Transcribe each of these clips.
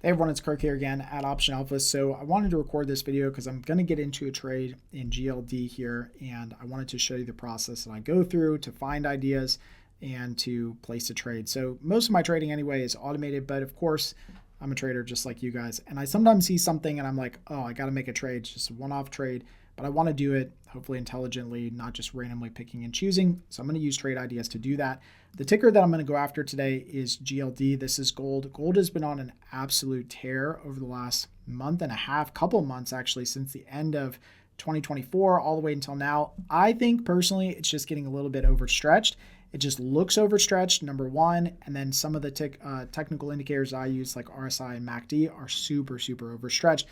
Hey everyone, it's Kirk here again at Option Alpha. So I wanted to record this video because I'm going to get into a trade in GLD here, and I wanted to show you the process that I go through to find ideas and to place a trade. So most of my trading anyway is automated, but of course I'm a trader just like you guys. And I sometimes see something and I'm like, oh, I got to make a trade. It's just a one-off trade, but I want to do it hopefully intelligently, not just randomly picking and choosing. So I'm going to use trade ideas to do that. The ticker that I'm going to go after today is GLD. This is gold. Gold has been on an absolute tear over the last month and a half, couple months actually, since the end of 2024 all the way until now. I think personally it's just getting a little bit overstretched. It just looks overstretched, number one, and then some of the technical indicators I use like RSI and MACD are super overstretched.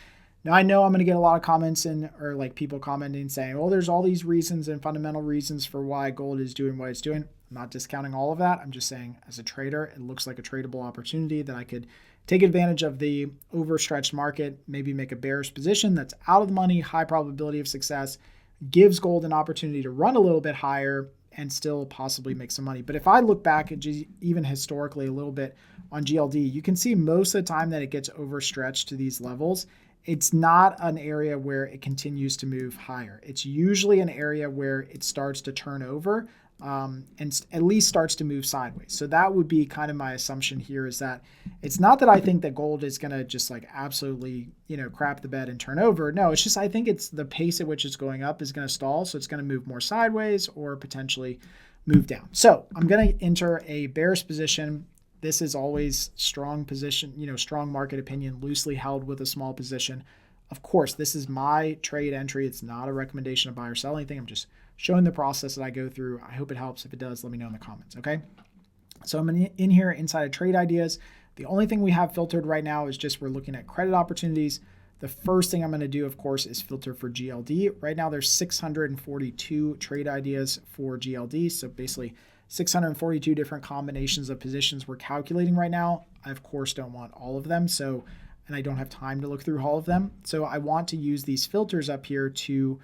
Now I know I'm going to get a lot of comments or like people commenting saying, well, there's all these reasons and fundamental reasons for why gold is doing what it's doing. I'm not discounting all of that. I'm just saying as a trader, it looks like a tradable opportunity that I could take advantage of the overstretched market, maybe make a bearish position that's out of the money, high probability of success, gives gold an opportunity to run a little bit higher and still possibly make some money. But if I look back at even historically a little bit on GLD, you can see most of the time that it gets overstretched to these levels. It's not an area where it continues to move higher. It's usually an area where it starts to turn over and at least starts to move sideways. So that would be kind of my assumption here, is that it's not that I think that gold is going to just like absolutely, crap the bed and turn over. No, it's just I think it's the pace at which it's going up is going to stall. So it's going to move more sideways or potentially move down. So I'm going to enter a bearish position. This is always strong position, strong market opinion, loosely held with a small position. Of course, this is my trade entry. It's not a recommendation to buy or sell anything. I'm just showing the process that I go through. I hope it helps. If it does, let me know in the comments, okay? So I'm in here inside of trade ideas. The only thing we have filtered right now is just we're looking at credit opportunities. The first thing I'm going to do, of course, is filter for GLD. Right now, there's 642 trade ideas for GLD. So basically 642 different combinations of positions we're calculating right now. I, of course, don't want all of them. And I don't have time to look through all of them. So I want to use these filters up here to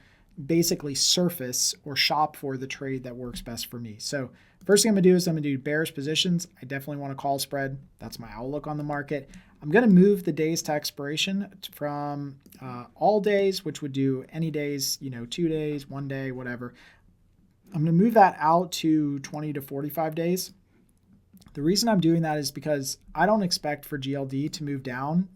basically surface or shop for the trade that works best for me. So first thing I'm going to do is I'm going to do bearish positions. I definitely want to call spread. That's my outlook on the market. I'm going to move the days to expiration from all days, which would do any days, 2 days, 1 day, whatever. I'm going to move that out to 20 to 45 days. The reason I'm doing that is because I don't expect for GLD to move down.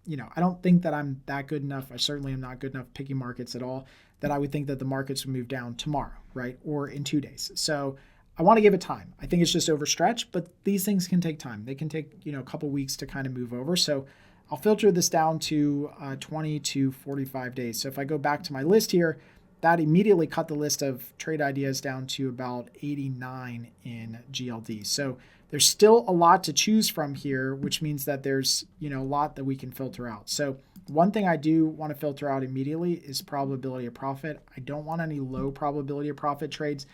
I don't think that I'm that good enough. I certainly am not good enough picking markets at all that I would think that the markets would move down tomorrow, right? Or in 2 days. So I want to give it time. I think it's just overstretched, but these things can take time. They can take, a couple weeks to kind of move over. So I'll filter this down to 20 to 45 days. So if I go back to my list here, that immediately cut the list of trade ideas down to about 89 in GLD. So there's still a lot to choose from here, which means that there's, a lot that we can filter out. So one thing I do want to filter out immediately is probability of profit. I don't want any low probability of profit trades.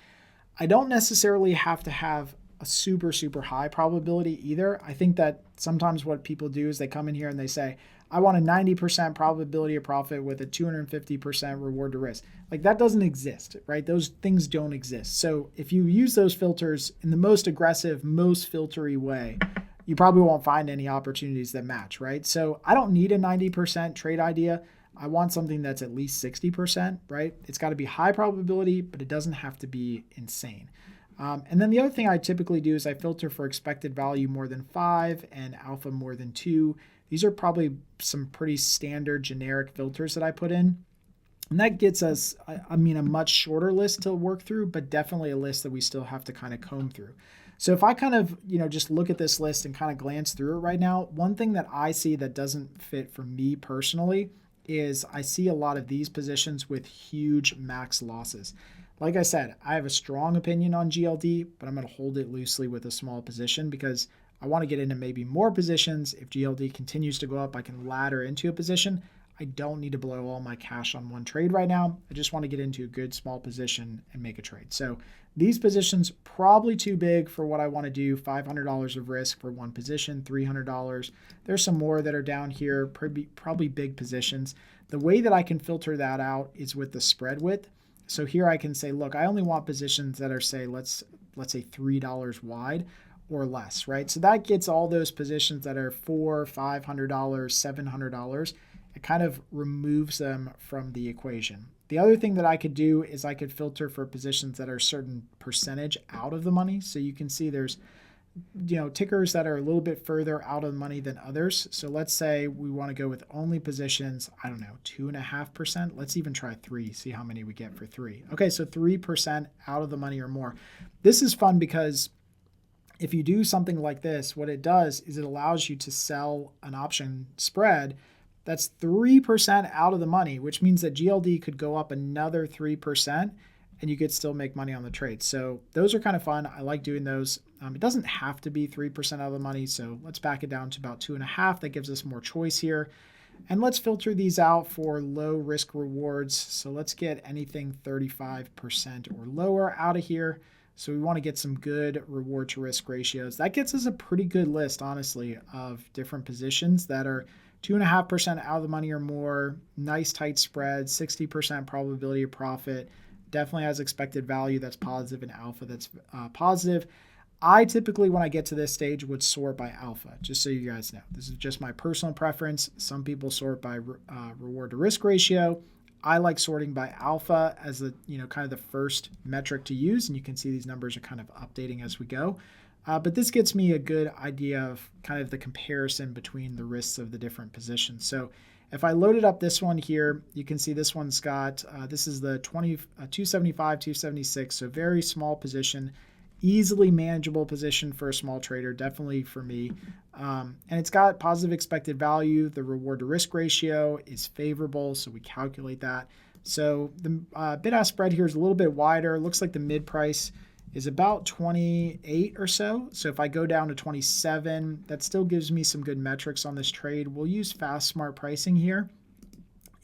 I don't necessarily have to have a super high probability either. I think that sometimes what people do is they come in here and they say, I want a 90% probability of profit with a 250% reward to risk. Like that doesn't exist, right? Those things don't exist. So if you use those filters in the most aggressive, most filtery way, you probably won't find any opportunities that match, right? So I don't need a 90% trade idea. I want something that's at least 60%, right? It's got to be high probability, but it doesn't have to be insane. And then the other thing I typically do is I filter for expected value more than 5 and alpha more than 2. These are probably some pretty standard generic filters that I put in. And that gets us, a much shorter list to work through, but definitely a list that we still have to kind of comb through. So if I kind of, just look at this list and kind of glance through it right now, one thing that I see that doesn't fit for me personally is I see a lot of these positions with huge max losses. Like I said, I have a strong opinion on GLD, but I'm going to hold it loosely with a small position because I want to get into maybe more positions. If GLD continues to go up, I can ladder into a position. I don't need to blow all my cash on one trade right now. I just want to get into a good small position and make a trade. So these positions probably too big for what I want to do. $500 of risk for one position, $300. There's some more that are down here, probably big positions. The way that I can filter that out is with the spread width. So here I can say, look, I only want positions that are, say, let's say $3 wide, or less, right? So that gets all those positions that are $400, $500, $700. It kind of removes them from the equation. The other thing that I could do is I could filter for positions that are a certain percentage out of the money. So you can see there's tickers that are a little bit further out of the money than others. So let's say we want to go with only positions, I don't know, 2.5%. Let's even try 3, see how many we get for 3. Okay, so 3% out of the money or more. This is fun because if you do something like this, what it does is it allows you to sell an option spread that's 3% out of the money, which means that GLD could go up another 3% and you could still make money on the trade. So those are kind of fun. I like doing those. It doesn't have to be 3% out of the money. So let's back it down to about 2.5. That gives us more choice here. And let's filter these out for low risk rewards. So let's get anything 35% or lower out of here. So we want to get some good reward to risk ratios. That gets us a pretty good list, honestly, of different positions that are 2.5% out of the money or more, nice tight spread, 60% probability of profit, definitely has expected value that's positive and alpha that's positive. I typically, when I get to this stage, would sort by alpha, just so you guys know. This is just my personal preference. Some people sort by reward to risk ratio. I like sorting by alpha as the kind of the first metric to use, and you can see these numbers are kind of updating as we go. But this gets me a good idea of kind of the comparison between the risks of the different positions. So if I loaded up this one here, you can see this one's got, this is the 275, 276, so very small position, easily manageable position for a small trader, definitely for me. And it's got positive expected value. The reward to risk ratio is favorable, so we calculate that. So the bid-ask spread here is a little bit wider. It looks like the mid price is about 28 or so. So if I go down to 27, that still gives me some good metrics on this trade. We'll use fast smart pricing here,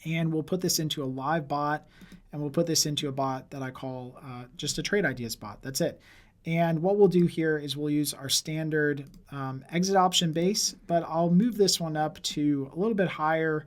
and we'll put this into a live bot, and we'll put this into a bot that I call just a trade ideas bot. That's it. And what we'll do here is we'll use our standard exit option base, but I'll move this one up to a little bit higher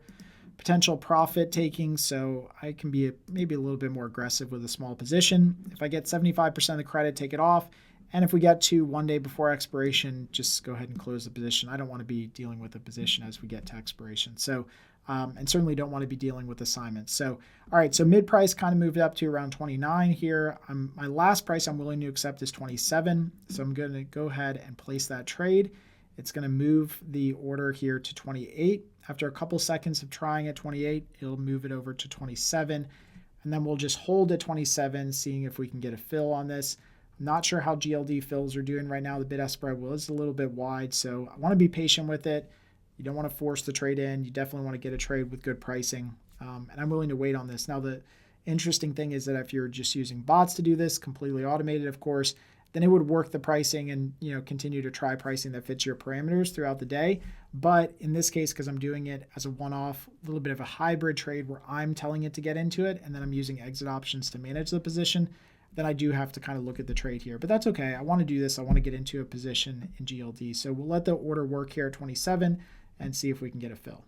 potential profit taking, so I can be maybe a little bit more aggressive with a small position. If I get 75% of the credit, take it off. And if we get to 1 day before expiration, just go ahead and close the position. I don't want to be dealing with a position as we get to expiration. So, and certainly don't want to be dealing with assignments. So, all right, so mid price kind of moved up to around 29 here. My last price I'm willing to accept is 27. So I'm going to go ahead and place that trade. It's going to move the order here to 28. After a couple seconds of trying at 28, it'll move it over to 27. And then we'll just hold at 27, seeing if we can get a fill on this. I'm not sure how GLD fills are doing right now. The bid-ask spread is a little bit wide, so I want to be patient with it. You don't want to force the trade in. You definitely want to get a trade with good pricing. And I'm willing to wait on this. Now, the interesting thing is that if you're just using bots to do this, completely automated, of course, then it would work the pricing and continue to try pricing that fits your parameters throughout the day. But in this case, because I'm doing it as a one-off, a little bit of a hybrid trade where I'm telling it to get into it and then I'm using exit options to manage the position, then I do have to kind of look at the trade here. But that's okay. I want to do this. I want to get into a position in GLD. So we'll let the order work here at 27 and see if we can get a fill.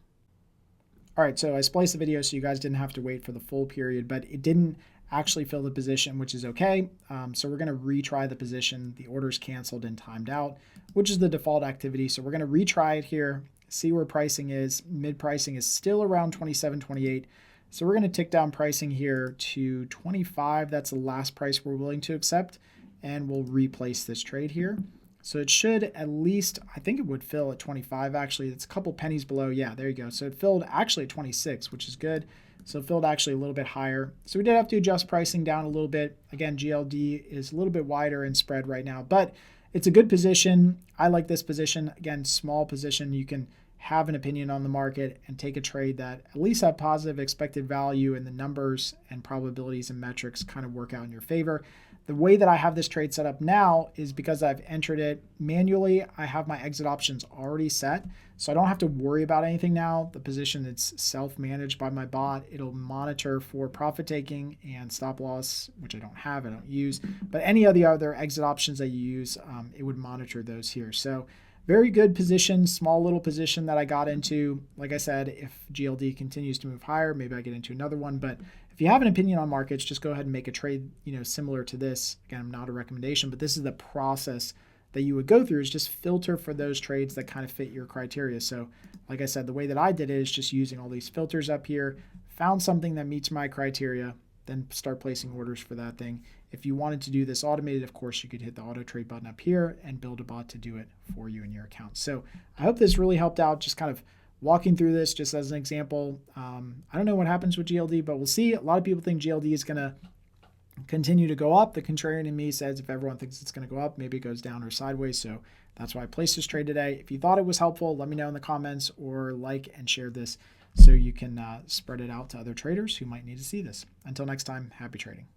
All right, so I spliced the video so you guys didn't have to wait for the full period, but it didn't actually fill the position, which is okay. So we're going to retry the position. The order's canceled and timed out, which is the default activity. So we're going to retry it here, see where pricing is. Mid pricing is still around 27, 28. So we're going to tick down pricing here to 25. That's the last price we're willing to accept. And we'll replace this trade here. So it should at least, I think it would fill at 25 actually. It's a couple pennies below. Yeah, there you go. So it filled actually at 26, which is good. So it filled actually a little bit higher. So we did have to adjust pricing down a little bit. Again, GLD is a little bit wider in spread right now, but it's a good position. I like this position. Again, small position. You can have an opinion on the market and take a trade that at least have positive expected value, and the numbers and probabilities and metrics kind of work out in your favor. The way that I have this trade set up now is because I've entered it manually. I have my exit options already set, so I don't have to worry about anything now. The position is self-managed by my bot. It'll monitor for profit taking and stop loss, which I don't have, I don't use. But any of the other exit options that you use, it would monitor those here. So very good position, small little position that I got into. Like I said, if GLD continues to move higher, maybe I get into another one. But if you have an opinion on markets, just go ahead and make a trade, similar to this. Again, I'm not a recommendation, but this is the process that you would go through is just filter for those trades that kind of fit your criteria. So like I said, the way that I did it is just using all these filters up here, found something that meets my criteria, then start placing orders for that thing. If you wanted to do this automated, of course, you could hit the auto trade button up here and build a bot to do it for you in your account. So I hope this really helped out, just kind of walking through this just as an example. I don't know what happens with GLD, but we'll see. A lot of people think GLD is going to continue to go up. The contrarian in me says if everyone thinks it's going to go up, maybe it goes down or sideways. So that's why I placed this trade today. If you thought it was helpful, let me know in the comments or like and share this so you can spread it out to other traders who might need to see this. Until next time, happy trading.